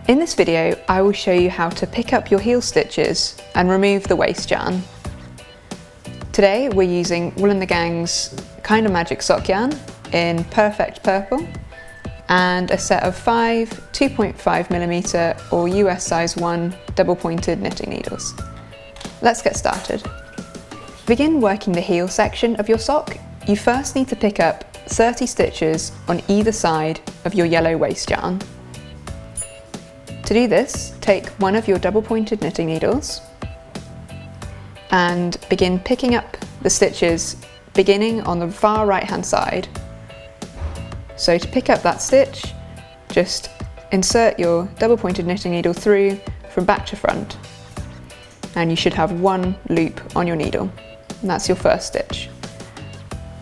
In this video, I will show you how to pick up your heel stitches and remove the waist yarn. Today we're using Wool & the Gang's Kind of Magic sock yarn in Perfect Purple and a set of 5 2.5mm or US size 1 double-pointed knitting needles. Let's get started. To begin working the heel section of your sock, you first need to pick up 30 stitches on either side of your yellow waist yarn. To do this, take one of your double-pointed knitting needles and begin picking up the stitches beginning on the far right-hand side. So to pick up that stitch, just insert your double-pointed knitting needle through from back to front, and you should have one loop on your needle, and that's your first stitch.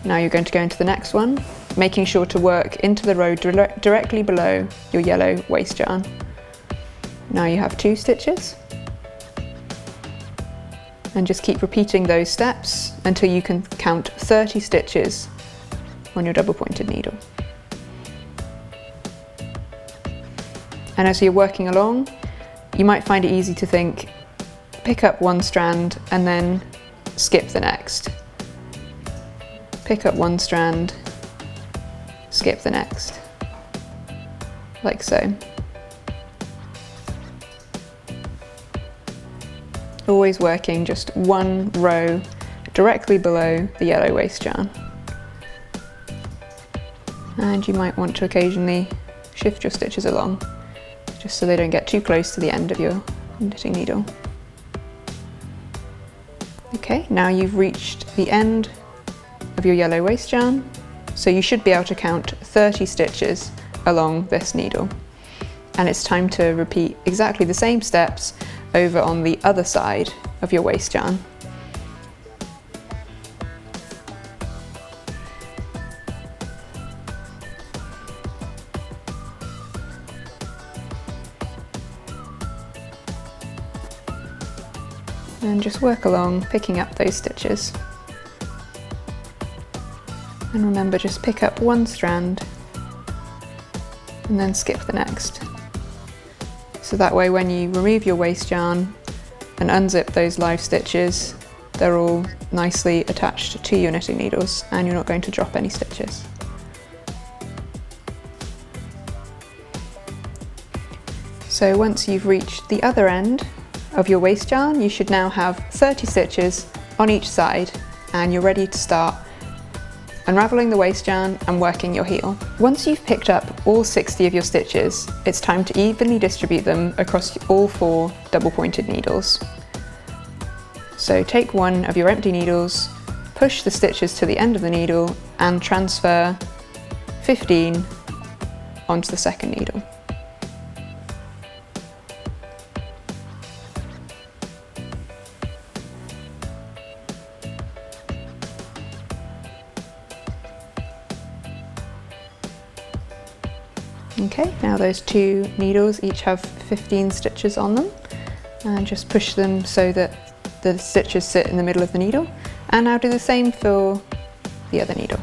Now you're going to go into the next one, making sure to work into the row directly below your yellow waist yarn. Now you have 2 stitches, and just keep repeating those steps until you can count 30 stitches on your double-pointed needle. And as you're working along, you might find it easy to think, pick up one strand and then skip the next. Pick up one strand, skip the next, like so. Always working just one row directly below the yellow waist yarn. And you might want to occasionally shift your stitches along, just so they don't get too close to the end of your knitting needle. Okay, now you've reached the end of your yellow waist yarn, so you should be able to count 30 stitches along this needle. And it's time to repeat exactly the same steps over on the other side of your waist yarn. And just work along, picking up those stitches. And remember, just pick up one strand and then skip the next. So that way when you remove your waist yarn and unzip those live stitches, they're all nicely attached to your knitting needles and you're not going to drop any stitches. So once you've reached the other end of your waist yarn, you should now have 30 stitches on each side and you're ready to start unravelling the waist yarn and working your heel. Once you've picked up all 60 of your stitches, it's time to evenly distribute them across all 4 double-pointed needles. So take one of your empty needles, push the stitches to the end of the needle and transfer 15 onto the second needle. Okay, now those 2 needles each have 15 stitches on them, and just push them so that the stitches sit in the middle of the needle. And now do the same for the other needle.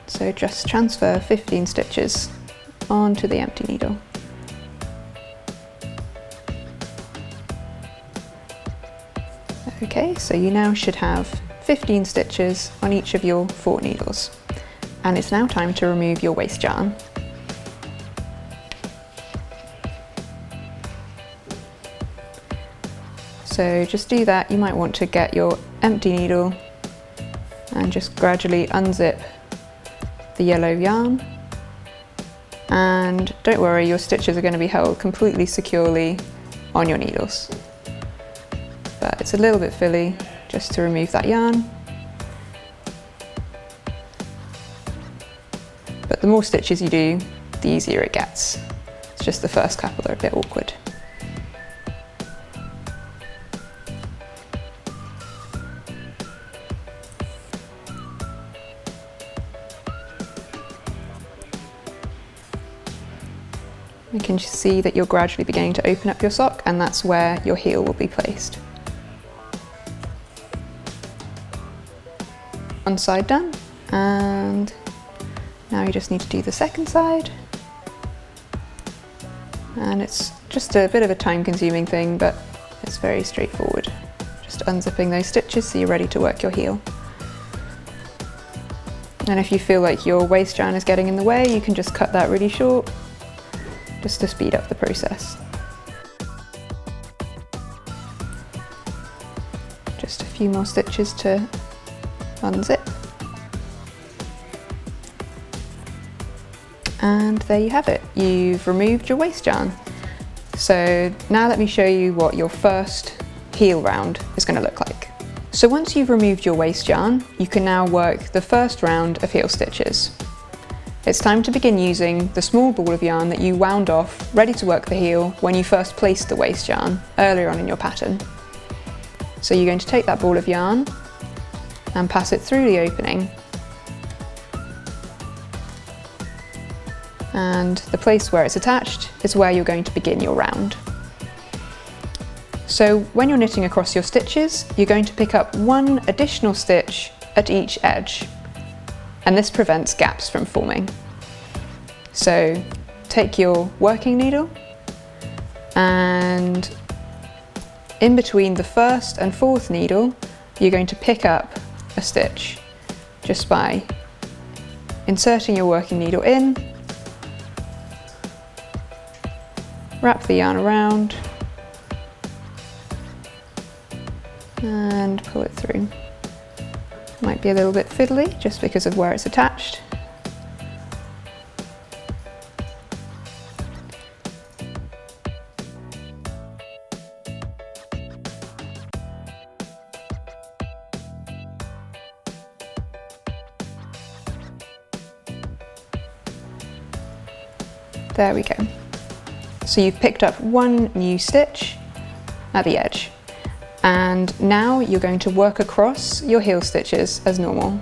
So just transfer 15 stitches onto the empty needle. Okay, so you now should have 15 stitches on each of your 4 needles. And it's now time to remove your waist yarn. So just do that. You might want to get your empty needle and just gradually unzip the yellow yarn. And don't worry, your stitches are going to be held completely securely on your needles. But it's a little bit frilly just to remove that yarn. But the more stitches you do, the easier it gets. It's just the first couple that are a bit awkward. You can just see that you're gradually beginning to open up your sock, and that's where your heel will be placed. one side done, and now you just need to do the second side. And it's just a bit of a time-consuming thing, but it's very straightforward. Just unzipping those stitches so you're ready to work your heel. And if you feel like your waist yarn is getting in the way, you can just cut that really short, just to speed up the process. Just a few more stitches to unzip. And there you have it. You've removed your waist yarn. So now let me show you what your first heel round is going to look like. So once you've removed your waist yarn, you can now work the first round of heel stitches. It's time to begin using the small ball of yarn that you wound off, ready to work the heel when you first placed the waist yarn earlier on in your pattern. So you're going to take that ball of yarn and pass it through the opening, and the place where it's attached is where you're going to begin your round. So when you're knitting across your stitches, you're going to pick up one additional stitch at each edge, and this prevents gaps from forming. So take your working needle, and in between the first and fourth needle, you're going to pick up a stitch just by inserting your working needle in, wrap the yarn around, and pull it through. Might be a little bit fiddly just because of where it's attached. There we go. So you've picked up one new stitch at the edge, and now you're going to work across your heel stitches as normal.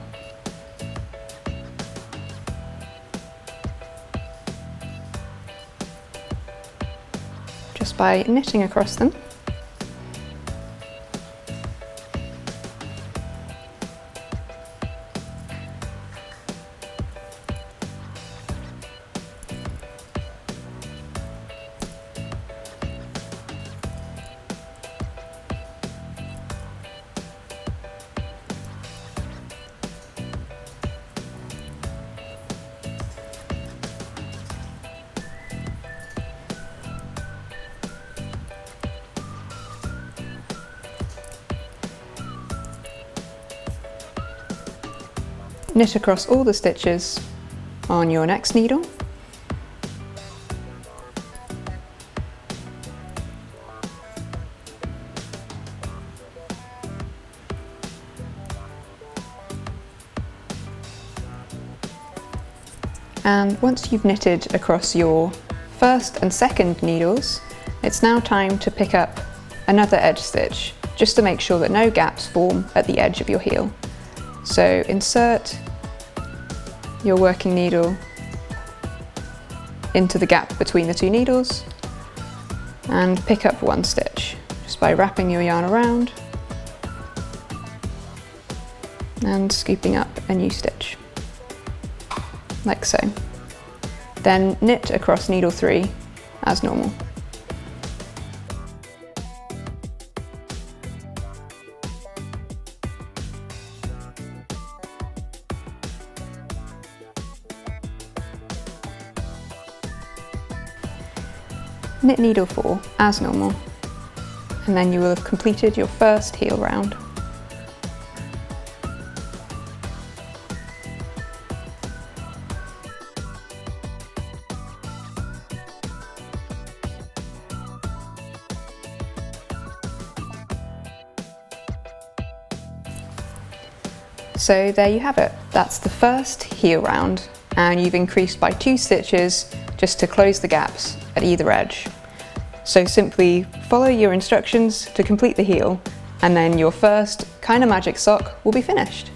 Just by knitting across them. Knit across all the stitches on your next needle. And once you've knitted across your first and second needles, it's now time to pick up another edge stitch, just to make sure that no gaps form at the edge of your heel. So insert your working needle into the gap between the two needles and pick up one stitch just by wrapping your yarn around and scooping up a new stitch, like so. Then knit across needle 3 as normal. Knit needle 4 as normal, and then you will have completed your first heel round. So there you have it. That's the first heel round, and you've increased by 2 stitches just to close the gaps at either edge. So simply follow your instructions to complete the heel, and then your first kind of magic sock will be finished.